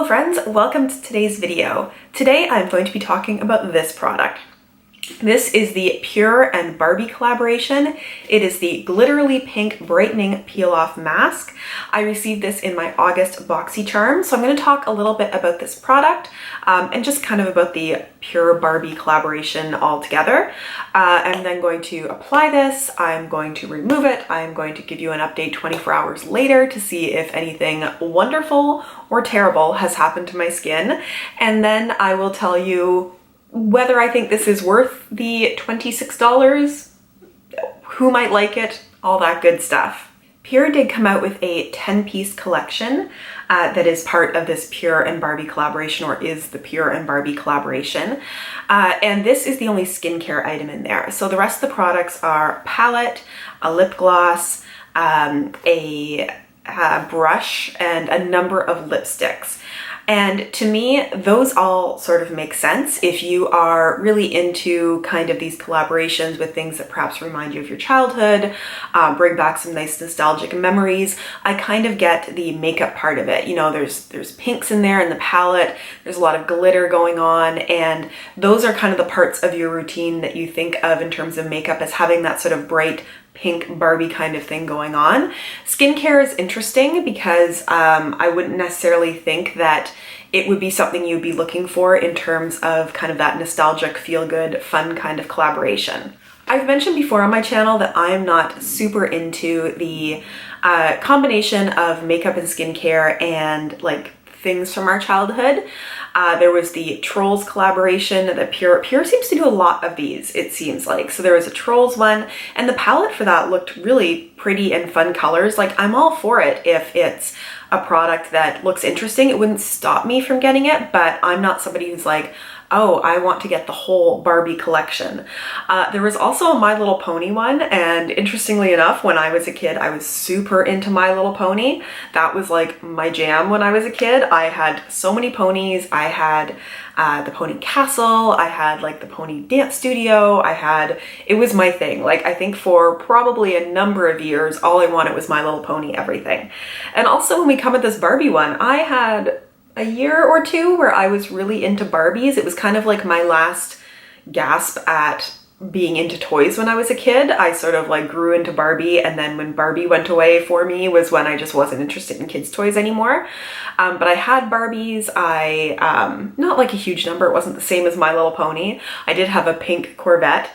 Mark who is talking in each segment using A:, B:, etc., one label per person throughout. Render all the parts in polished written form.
A: Hello friends, welcome to today's video. Today I'm going to be talking about this product. This is the PUR and Barbie collaboration. It is the Glitterally Pink Brightening Peel-Off Mask. I received this in my August Boxycharm, so I'm going to talk a little bit about this product and just kind of about the PUR Barbie collaboration altogether. I'm then going to apply this, I'm going to remove it, I'm going to give you an update 24 hours later to see if anything wonderful or terrible has happened to my skin, and then I will tell you whether I think this is worth the $26, who might like it, all that good stuff. PUR did come out with a 10-piece collection that is part of this PUR and Barbie collaboration, or is the PUR and Barbie collaboration. And this is the only skincare item in there. So the rest of the products are palette, a lip gloss, a brush, and a number of lipsticks. And to me, those all sort of make sense if you are really into kind of these collaborations with things that perhaps remind you of your childhood, bring back some nice nostalgic memories. I kind of get the makeup part of it. You know, there's pinks in there in the palette, there's a lot of glitter going on, and those are kind of the parts of your routine that you think of in terms of makeup as having that sort of bright pink Barbie kind of thing going on. Skincare is interesting because I wouldn't necessarily think that it would be something you'd be looking for in terms of kind of that nostalgic, feel-good, fun kind of collaboration. I've mentioned before on my channel that I'm not super into the combination of makeup and skincare and like things from our childhood. There was the Trolls collaboration that PUR seems to do a lot of these, it seems like. So there was a Trolls one, and the palette for that looked really pretty and fun colors. Like, I'm all for it if it's a product that looks interesting. It wouldn't stop me from getting it, but I'm not somebody who's like, oh, I want to get the whole Barbie collection. There was also a My Little Pony one, and interestingly enough, when I was a kid, I was super into My Little Pony. That was like my jam when I was a kid. I had so many ponies. I had the Pony Castle, I had like the Pony Dance Studio, it was my thing. Like, I think for probably a number of years, all I wanted was My Little Pony everything. And also when we come at this Barbie one, I had a year or two where I was really into Barbies. It was kind of like my last gasp at being into toys when I was a kid. I sort of like grew into Barbie, and then when Barbie went away for me was when I just wasn't interested in kids' toys anymore. But I had Barbies. Not like a huge number. It wasn't the same as My Little Pony. I did have a pink Corvette.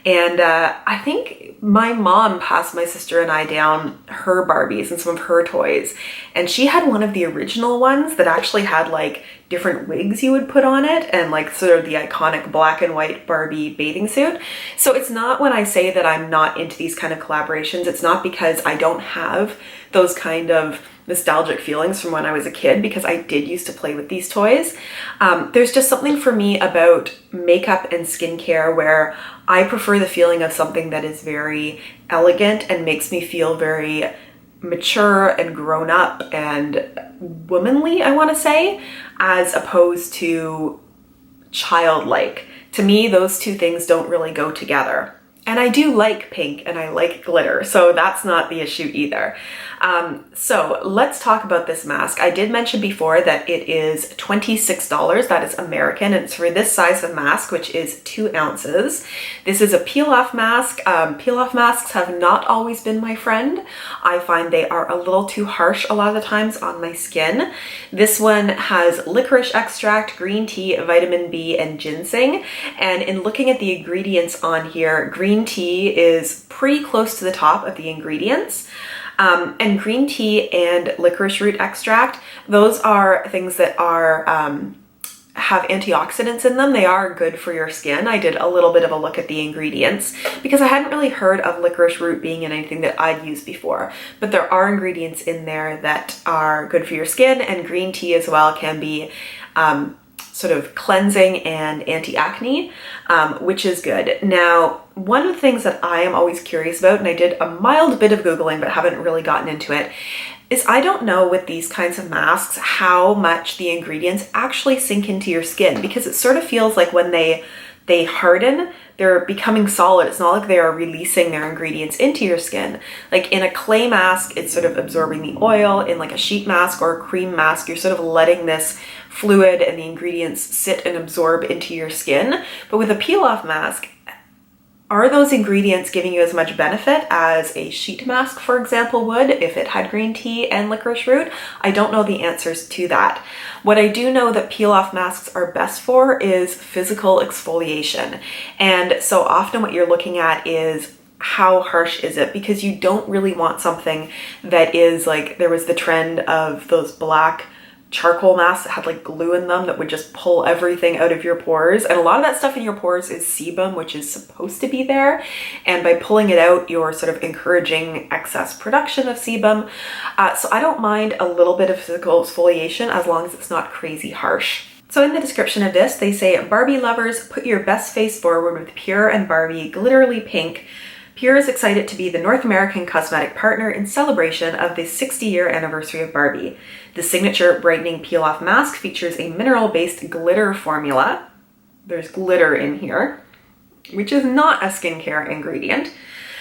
A: And I think my mom passed my sister and I down her Barbies and some of her toys. And she had one of the original ones that actually had like different wigs you would put on it, and like sort of the iconic black and white Barbie bathing suit. So it's not, when I say that I'm not into these kind of collaborations, it's not because I don't have those kind of nostalgic feelings from when I was a kid, because I did used to play with these toys. There's just something for me about makeup and skincare where I prefer the feeling of something that is very elegant and makes me feel very mature and grown up and womanly, I want to say, as opposed to childlike. To me, those two things don't really go together. And I do like pink and I like glitter, so that's not the issue either. So let's talk about this mask. I did mention before that it is $26. That is American, and it's for this size of mask, which is 2 ounces. This is a peel-off mask. Peel-off masks have not always been my friend. I find they are a little too harsh a lot of the times on my skin. This one has licorice extract, green tea, vitamin B, and ginseng. And in looking at the ingredients on here, green tea is pretty close to the top of the ingredients. And green tea and licorice root extract, those are things that are have antioxidants in them. They are good for your skin. I did a little bit of a look at the ingredients because I hadn't really heard of licorice root being in anything that I'd used before, but there are ingredients in there that are good for your skin, and green tea as well can be sort of cleansing and anti-acne, which is good. Now, one of the things that I am always curious about, and I did a mild bit of Googling but haven't really gotten into it, is I don't know with these kinds of masks how much the ingredients actually sink into your skin, because it sort of feels like when they harden, they're becoming solid. It's not like they are releasing their ingredients into your skin. Like in a clay mask, it's sort of absorbing the oil. In like a sheet mask or a cream mask, you're sort of letting this fluid and the ingredients sit and absorb into your skin. But with a peel-off mask, are those ingredients giving you as much benefit as a sheet mask, for example, would if it had green tea and licorice root? I don't know the answers to that. What I do know that peel-off masks are best for is physical exfoliation. And so often what you're looking at is how harsh is it? Because you don't really want something that is like, there was the trend of those black charcoal masks that had like glue in them that would just pull everything out of your pores, and a lot of that stuff in your pores is sebum, which is supposed to be there, and by pulling it out you're sort of encouraging excess production of sebum. So I don't mind a little bit of physical exfoliation as long as it's not crazy harsh. So in the description of this they say, Barbie lovers, put your best face forward with PUR and Barbie Glitterally Pink. PUR is excited to be the North American cosmetic partner in celebration of the 60-year anniversary of Barbie. The signature brightening peel-off mask features a mineral-based glitter formula. There's glitter in here, which is not a skincare ingredient.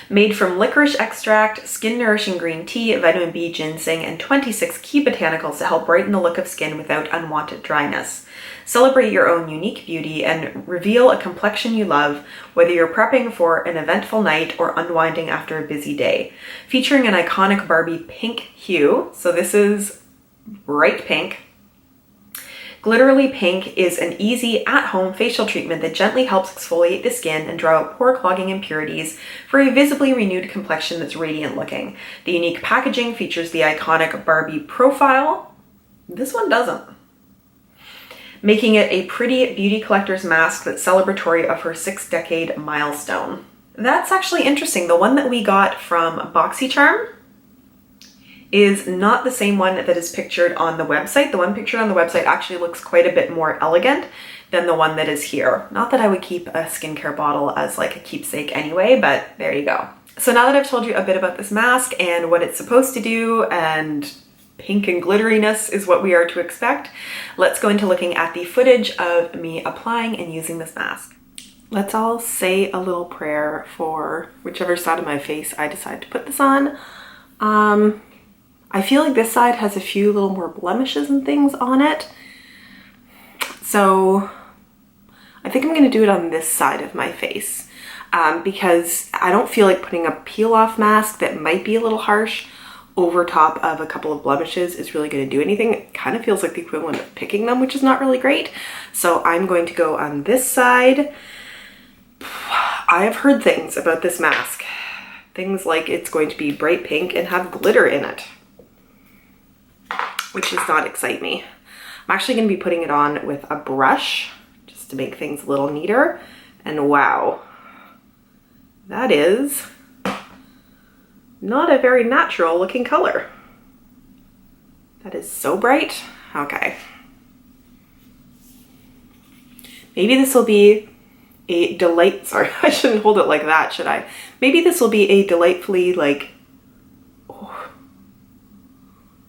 A: Made from licorice extract, skin-nourishing green tea, vitamin B, ginseng, and 26 key botanicals to help brighten the look of skin without unwanted dryness. Celebrate your own unique beauty and reveal a complexion you love, whether you're prepping for an eventful night or unwinding after a busy day. Featuring an iconic Barbie pink hue, so this is bright pink. Glitterally Pink is an easy at-home facial treatment that gently helps exfoliate the skin and draw out pore clogging impurities for a visibly renewed complexion that's radiant looking. The unique packaging features the iconic Barbie profile. This one doesn't. Making it a pretty beauty collector's mask that's celebratory of her 6-decade milestone. That's actually interesting. The one that we got from Boxycharm is not the same one that is pictured on the website. The one pictured on the website actually looks quite a bit more elegant than the one that is here. Not that I would keep a skincare bottle as like a keepsake anyway, but there you go. So now that I've told you a bit about this mask and what it's supposed to do, and pink and glitteriness is what we are to expect, let's go into looking at the footage of me applying and using this mask. Let's all say a little prayer for whichever side of my face I decide to put this on. I feel like this side has a few little more blemishes and things on it. So I think I'm gonna do it on this side of my face because I don't feel like putting a peel-off mask that might be a little harsh over top of a couple of blemishes is really gonna do anything. It kind of feels like the equivalent of picking them, which is not really great. So I'm going to go on this side. I have heard things about this mask. Things like it's going to be bright pink and have glitter in it, which does not excite me. I'm actually going to be putting it on with a brush just to make things a little neater. And wow, that is not a very natural looking color. That is so bright. Okay. Maybe this will be a delight, sorry, I shouldn't hold it like that, should I? Maybe this will be a delightfully like, oh,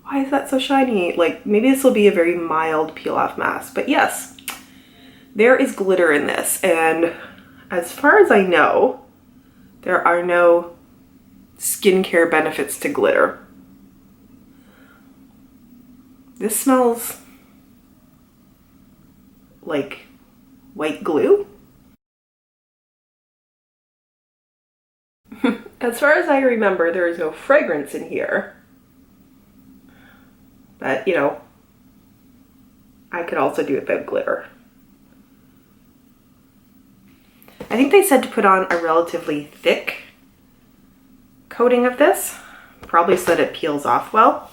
A: why is that so shiny? Like maybe this will be a very mild peel-off mask, but yes, there is glitter in this. And as far as I know, there are no skincare benefits to glitter. This smells like white glue. As far as I remember, there is no fragrance in here. But, you know, I could also do it without glitter. I think they said to put on a relatively thick coating of this, probably so that it peels off well.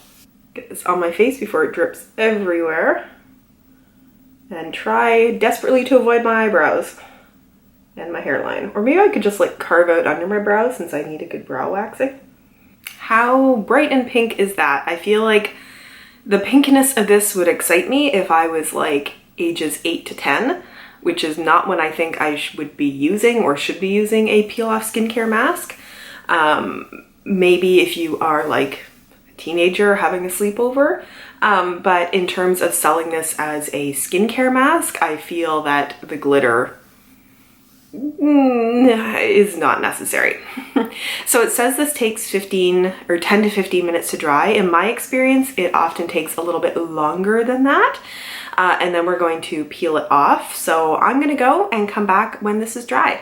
A: Get this on my face before it drips everywhere. And try desperately to avoid my eyebrows and my hairline. Or maybe I could just like carve out under my brows since I need a good brow waxing. How bright and pink is that? I feel like the pinkiness of this would excite me if I was like ages 8 to 10, which is not when I think I would be using or should be using a peel-off skincare mask. Maybe if you are like a teenager having a sleepover. But in terms of selling this as a skincare mask, I feel that the glitter is not necessary. So it says this takes 10 to 15 minutes to dry. In my experience, it often takes a little bit longer than that. and then we're going to peel it off. So I'm gonna go and come back when this is dry.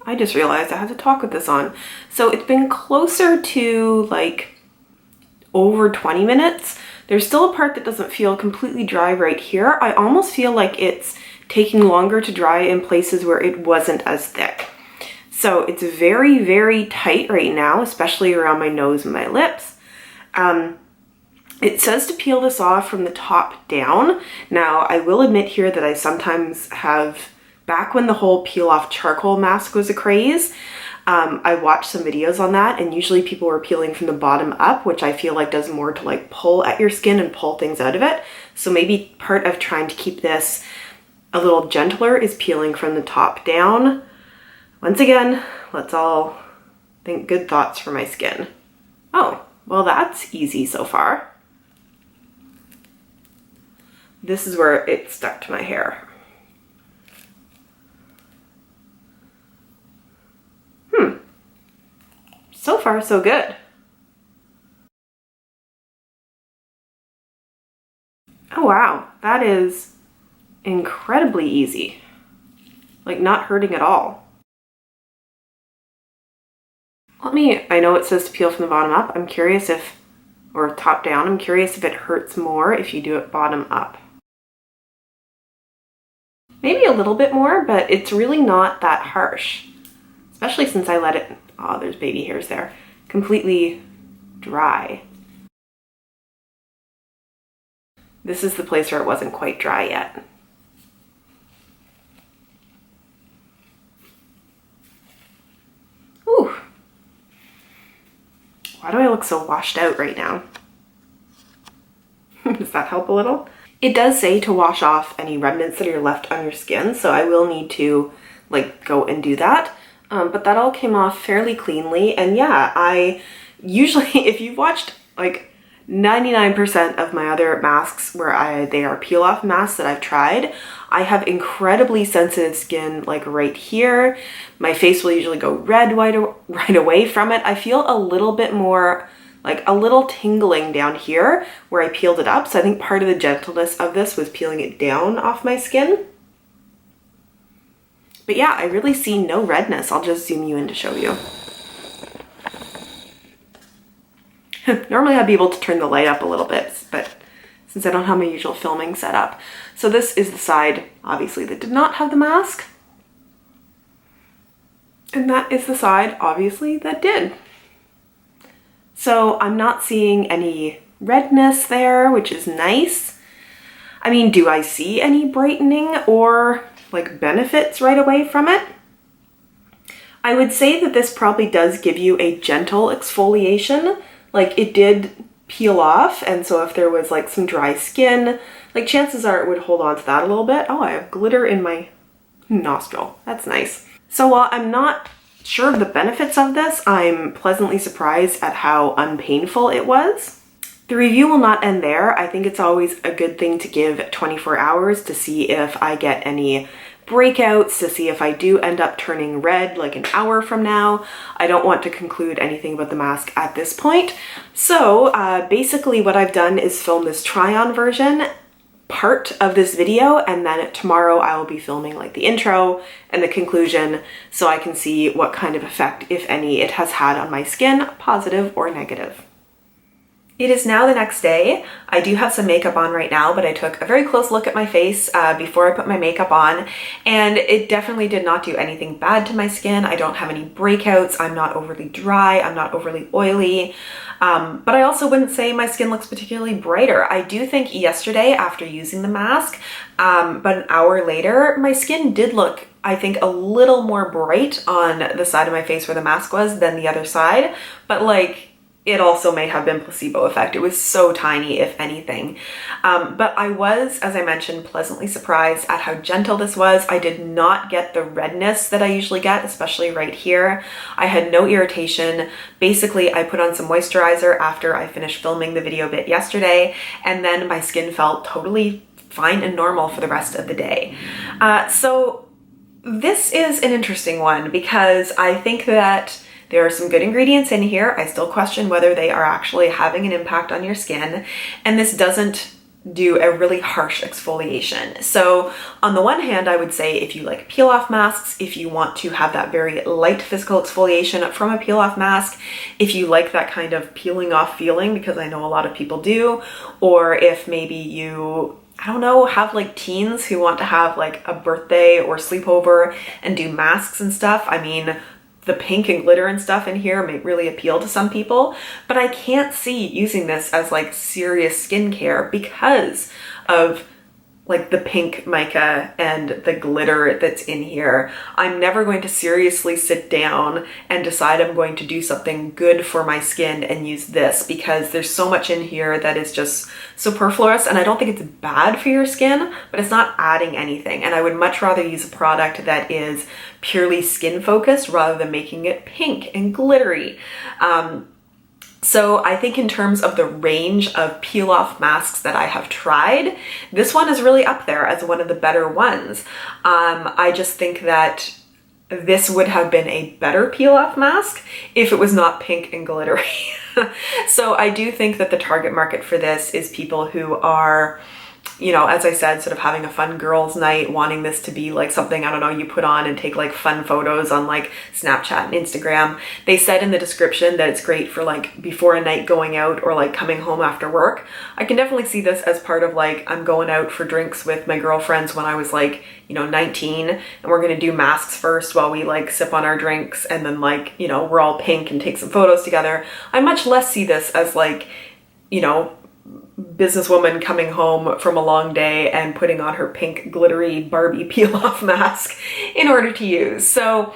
A: I just realized I had to talk with this on. So it's been closer to like over 20 minutes. There's still a part that doesn't feel completely dry right here. I almost feel like it's taking longer to dry in places where it wasn't as thick. So it's very, very tight right now, especially around my nose and my lips. It says to peel this off from the top down. Now, I will admit here that I sometimes have, back when the whole peel off charcoal mask was a craze, I watched some videos on that, and usually people were peeling from the bottom up, which I feel like does more to like pull at your skin and pull things out of it. So maybe part of trying to keep this a little gentler is peeling from the top down. Once again, let's all think good thoughts for my skin. Oh, well, that's easy so far. This is where it stuck to my hair. So far, so good. Oh wow, that is incredibly easy. Like not hurting at all. I know it says to peel from the bottom up. I'm curious if, or top down, I'm curious if it hurts more if you do it bottom up. Maybe a little bit more, but it's really not that harsh. Especially since I let it, oh, there's baby hairs there, completely dry. This is the place where it wasn't quite dry yet. Ooh. Why do I look so washed out right now? Does that help a little? It does say to wash off any remnants that are left on your skin, so I will need to like go and do that. But that all came off fairly cleanly. And yeah, I usually, if you've watched like 99% of my other masks where they are peel off masks that I've tried, I have incredibly sensitive skin like right here. My face will usually go red right away from it. I feel a little bit more, like a little tingling down here where I peeled it up. So I think part of the gentleness of this was peeling it down off my skin. But yeah, I really see no redness. I'll just zoom you in to show you. Normally I'd be able to turn the light up a little bit, but since I don't have my usual filming set up. So this is the side, obviously, that did not have the mask. And that is the side, obviously, that did. So I'm not seeing any redness there, which is nice. I mean, do I see any brightening or like benefits right away from it? I would say that this probably does give you a gentle exfoliation. Like it did peel off, and so if there was like some dry skin, like chances are it would hold on to that a little bit. Oh, I have glitter in my nostril. That's nice. So while I'm not sure of the benefits of this, I'm pleasantly surprised at how unpainful it was. The review will not end there. I think it's always a good thing to give 24 hours to see if I get any breakouts, to see if I do end up turning red like an hour from now. I don't want to conclude anything about the mask at this point. So basically what I've done is film this try-on version part of this video, and then tomorrow I will be filming like the intro and the conclusion so I can see what kind of effect, if any, it has had on my skin, positive or negative. It is now the next day. I do have some makeup on right now, but I took a very close look at my face before I put my makeup on, and it definitely did not do anything bad to my skin. I don't have any breakouts. I'm not overly dry. I'm not overly oily. But I also wouldn't say my skin looks particularly brighter. I do think yesterday after using the mask, but an hour later, my skin did look, I think, a little more bright on the side of my face where the mask was than the other side. But like, it also may have been placebo effect. It was so tiny, if anything. But I was, as I mentioned, pleasantly surprised at how gentle this was. I did not get the redness that I usually get, especially right here. I had no irritation. Basically, I put on some moisturizer after I finished filming the video bit yesterday, and then my skin felt totally fine and normal for the rest of the day. So this is an interesting one because I think that there are some good ingredients in here. I still question whether they are actually having an impact on your skin. And this doesn't do a really harsh exfoliation. So on the one hand, I would say if you like peel off masks, if you want to have that very light physical exfoliation from a peel off mask, if you like that kind of peeling off feeling, because I know a lot of people do, or if maybe you, I don't know, have like teens who want to have like a birthday or sleepover and do masks and stuff. I mean, the pink and glitter and stuff in here may really appeal to some people, but I can't see using this as like serious skincare because of like the pink mica and the glitter that's in here. I'm never going to seriously sit down and decide I'm going to do something good for my skin and use this, because there's so much in here that is just superfluous, and I don't think it's bad for your skin, but it's not adding anything. And I would much rather use a product that is purely skin focused rather than making it pink and glittery. So I think in terms of the range of peel off masks that I have tried, this one is really up there as one of the better ones. I just think that this would have been a better peel off mask if it was not pink and glittery. So I do think that the target market for this is people who are, you know, as I said, sort of having a fun girls' night, wanting this to be like something, I don't know, you put on and take like fun photos on like Snapchat and Instagram. They said in the description that it's great for like before a night going out or like coming home after work. I can definitely see this as part of like, I'm going out for drinks with my girlfriends when I was like, you know, 19, and we're gonna do masks first while we like sip on our drinks, and then like, you know, we're all pink and take some photos together. I much less see this as like, you know, businesswoman coming home from a long day and putting on her pink glittery Barbie peel off mask in order to use. So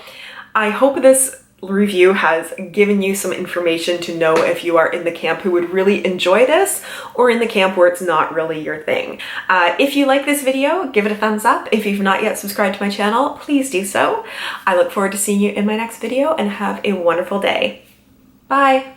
A: I hope this review has given you some information to know if you are in the camp who would really enjoy this, or in the camp where it's not really your thing. If you like this video, give it a thumbs up. If you've not yet subscribed to my channel, please do so. I look forward to seeing you in my next video, and have a wonderful day. Bye.